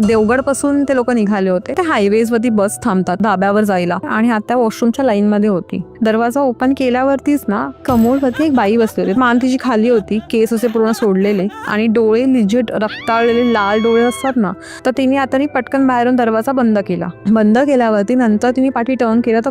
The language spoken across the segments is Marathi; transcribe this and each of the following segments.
देवगड पासून ते लोक निघाले होते. ते हायवेज वरती बस थांबतात धाब्यावर जायला आणि आता वॉशरूमच्या लाईन मध्ये होती. दरवाजा ओपन केल्यावरतीच ना कमोड वरती एक बाई बसली होती. मान तिची खाली होती, केस असे पूर्ण सोडलेले आणि डोळे लिजिट रक्ताळलेले लाल डोळे असतात ना, तर तिने आता पटकन बाहेरून दरवाजा बंद केला. बंद केल्यावरती नंतर तिने पाठी टर्न केला तर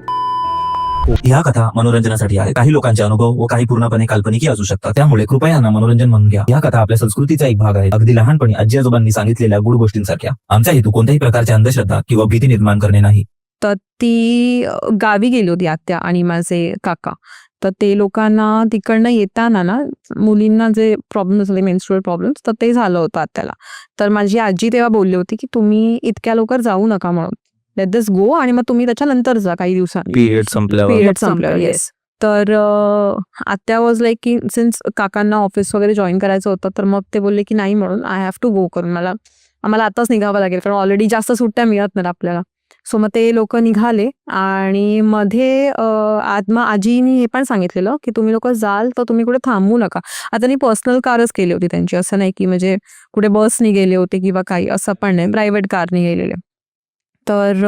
ह्या कथा मनोरंजनासाठी आहे. काही लोकांचे अनुभव व काही पूर्णपणे काल्पनिकही असू शकतात. त्यामुळे कृपया यांना मनोरंजन म्हणून घ्या. या कथा आपल्या संस्कृतीचा एक भाग आहे. अगदी लहानपणी आजी आजोबांनी सांगितलेल्या गुड गोष्टींसारख्या. आमचा हेतू कोणत्याही प्रकारच्या अंधश्रद्धा किंवा भीती निर्माण करणे नाही. तर ती गावी गेली होती आत्या आणि माझे काका. तर ते लोकांना तिकडनं येताना ना मुलींना जे प्रॉब्लेम झाले मेन्स्ट्रुअल प्रॉब्लेम्स, तर ते झालं होतं आत्याला. तर माझी आजी तेव्हा बोलली होती की तुम्ही इतक्या लवकर जाऊ नका म्हणून, लेट दिस गो आणि मग तुम्ही त्याच्यानंतर जा काही दिवसांनी, पिरियड संपल्यावर. येस. तर आत्या वॉज लाईक की सिन्स काकांना ऑफिस वगैरे जॉईन करायचं होतं, तर मग ते बोलले की नाही म्हणून आय हॅव टू गो करून आम्हाला आताच निघावं लागेल कारण ऑलरेडी जास्त सुट्ट्या मिळत नाही आपल्याला. सो मग ते लोक निघाले आणि मध्ये मग आजीनी हे पण सांगितलेलं की तुम्ही लोक जाल तर तुम्ही कुठे थांबू नका. आता त्यांनी पर्सनल कारच केली होती त्यांची, असं नाही की म्हणजे कुठे बसनी गेले होते किंवा काही, असं पण नाही, प्रायव्हेट कारने गेलेले. तर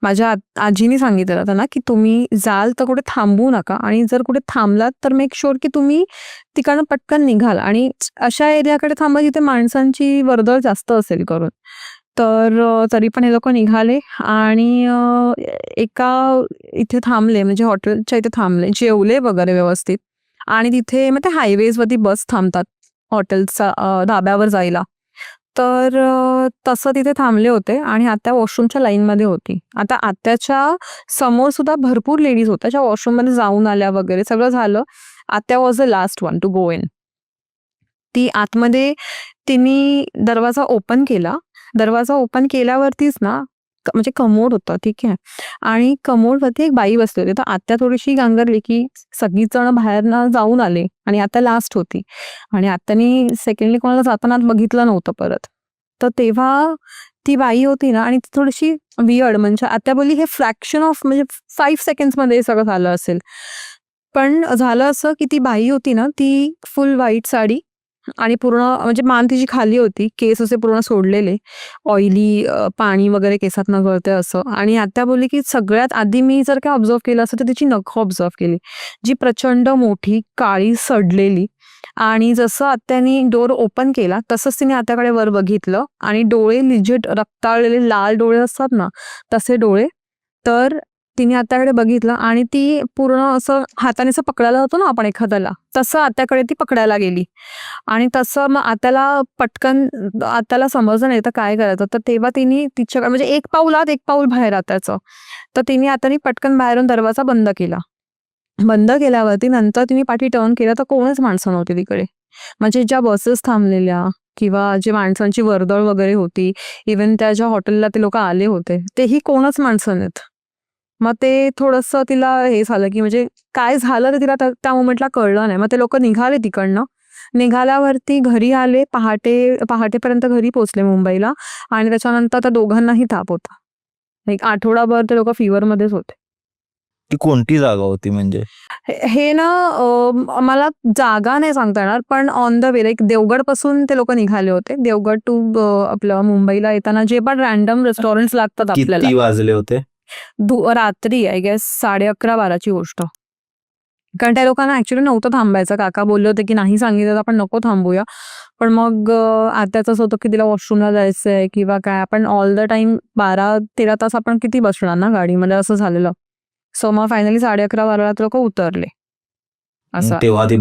माझ्या आजीनी सांगितलं त्यांना की तुम्ही जाल तर कुठे थांबू नका आणि जर कुठे थांबलात तर मेक शुअर की तुम्ही तिकडनं पटकन निघाल आणि अशा एरियाकडे थांबा जिथे माणसांची वर्दळ जास्त असेल करून. तर तरी पण हे लोक निघाले आणि एका इथे थांबले, म्हणजे हॉटेलच्या इथे थांबले, जेवले वगैरे व्यवस्थित आणि तिथे मग ते हायवेजवरती बस थांबतात हॉटेलचा धाब्यावर जायला. तर तसं तिथे थांबले होते आणि आत्या वॉशरूमच्या लाईनमध्ये होती. आता आत्याच्या समोर सुद्धा भरपूर लेडीज होत्या ज्या वॉशरूममध्ये जाऊन आल्या वगैरे सगळं झालं. आत्या was the last one to go in. ती आतमध्ये तिने दरवाजा ओपन केला. दरवाजा ओपन केल्यावरतीच ना म्हणजे कमोड होतं, ठीक आहे, आणि कमोडवरती एक बाई बसली होती. तर आत्या थोडीशी गांगरली की सगळीच जण बाहेरनं जाऊन आले आणि आता लास्ट होती आणि आत्यानी सेकंडली कोणाला जाताना बघितलं नव्हतं परत. तर तेव्हा ती बाई होती ना आणि ती थोडीशी वियर्ड, म्हणजे आत्या बोलली हे फ्रॅक्शन ऑफ म्हणजे 5 सेकंड्समध्ये हे सगळं झालं असेल. पण झालं असं की ती बाई होती ना ती फुल व्हाईट साडी आणि पूर्ण म्हणजे मान तिची खाली होती, केस असे पूर्ण सोडलेले, ऑइली, पाणी वगैरे केसात न गळते असं. आणि आत्या बोलली की सगळ्यात आधी मी जर काय ऑब्झर्व केलं असं तर तिची नखं ऑब्झर्व केली, जी प्रचंड मोठी काळी सडलेली. आणि जसं आत्यानी डोर ओपन केला तसंच तिने आत्याकडे वर बघितलं आणि डोळे लिजिट रक्ताळलेले लाल डोळे असतात ना तसे डोळे. तर तिने आत्याकडे बघितलं आणि ती पूर्ण असं हाताने असं पकडायला होतो ना आपण एखाद्याला, तसं आत्याकडे ती पकडायला गेली आणि तसं मग आत्याला समजलं नाही तर काय करायचं. तर तेव्हा तिने तिच्याकडे म्हणजे एक पाऊल आत एक पाऊल बाहेर आत्याचं, तर तिने आत्याने पटकन बाहेरून दरवाजा बंद केला. बंद केल्यावरती नंतर तिने पाठी टर्न केला तर कोणच माणसं नव्हती तिकडे. म्हणजे ज्या बसेस थांबलेल्या किंवा जे माणसांची वर्दळ वगैरे होती, इव्हन त्या ज्या हॉटेलला ते लोक आले होते तेही कोणच माणसं नाहीत. मग ते थोडंसं तिला हे झालं की म्हणजे काय झालं ते तिला त्या मोमेंटला कळलं नाही. मग ते लोक निघाले तिकडनं. निघाल्यावरती घरी आले, पहाटेपर्यंत घरी पोहोचले मुंबईला आणि त्याच्यानंतर त्या दोघांनाही ताप होता. एक आठवडाभर ते लोक फीवरमध्येच होते. ती कोणती जागा होती म्हणजे? हे ना मला जागा नाही सांगता येणार, पण on the way like Devgad पासून ते लोक निघाले होते. देवगड टू आपलं मुंबईला येताना जे पण रॅन्डम रेस्टॉरंट लागतात आपल्याला, किती वाजले होते? रात्री आय गेस 11:30-12ची गोष्ट. कारण त्या लोकांना ऍक्च्युली नव्हतं थांबायचं. काका बोलले होते की नाही सांगितलं आपण नको थांबूया, पण मग आत्याच असं होतं की तिला वॉशरूमला जायचंय किंवा काय, आपण ऑल द टाइम 12-13 तास आपण किती बसणार ना गाडीमध्ये, असं झालेलं. सो मग फायनली 11:30-12 लोक उतरले. असं तेव्हा ती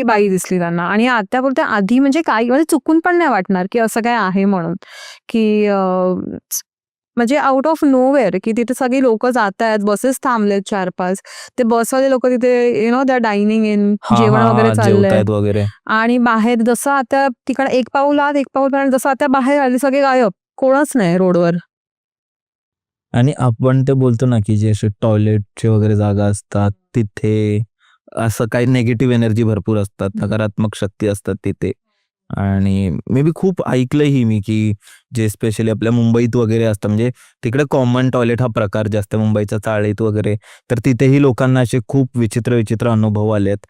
बाई दिसली त्यांना आणि आत्या बोलते आधी म्हणजे काही म्हणजे चुकून पण नाही वाटणार की असं काय आहे म्हणून, की म्हणजे आउट ऑफ नोवेअर की तिथे सगळी लोक जात आहेत, बसेस थांबलेत 4-5, ते बसवाले लोक तिथे त्या डायनिंग इन जेवण वगैरे चाललंय वगैरे. आणि बाहेर जसं आता तिकडे एक पाऊल आत एक पाऊल बाहेर, जसं आता बाहेर आली सगळे गायब, कोणच नाही रोडवर. आणि आपण ते बोलतो ना की जे असे टॉयलेटचे वगैरे जागा असतात तिथे असं काही निगेटिव्ह एनर्जी भरपूर असतात, नकारात्मक शक्ती असतात तिथे. आणि मे बी खूप ऐकलंही मी की जे स्पेशली आपल्या मुंबईत वगैरे असतं, म्हणजे तिकडे कॉमन टॉयलेट हा प्रकार जास्त मुंबईच्या चाळीत वगैरे, तर तिथेही लोकांना असे खूप विचित्र विचित्र अनुभव आलेत.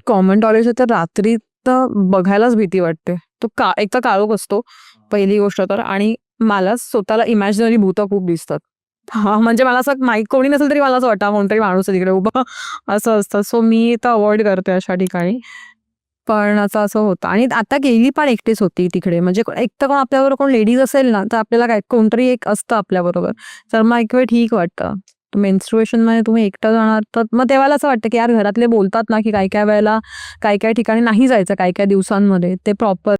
कॉमन टॉयलेट तर रात्री तर बघायलाच भीती वाटते. तो एक तर काळोख असतो पहिली गोष्ट तर. आणि मला स्वतःला इमॅजिनरी भूतं खूप दिसतात. म्हणजे मला असं कोणी नसेल तरी मला असं वाटतं कोणतरी माणूस आहे तिकडे उभा, असं असतं. सो मी तर अवॉइड करते अशा ठिकाणी. पण असं होतं. आणि आता गेली पण एकटीच होती तिकडे. म्हणजे एक तर कोण आपल्याबरोबर कोण लेडीज असेल ना, तर आपल्याला काय कोणतरी एक असतं आपल्याबरोबर. तर मग एक वेळ ठीक वाटतं. मेन्स्ट्रुएशनमध्ये तुम्ही एकटं जाणार तर मग तेव्हा असं वाटतं की यार घरातले बोलतात ना, की काही-काही वेळेला काही-काही ठिकाणी नाही जायचं काही-काही दिवसांमध्ये. ते प्रॉपर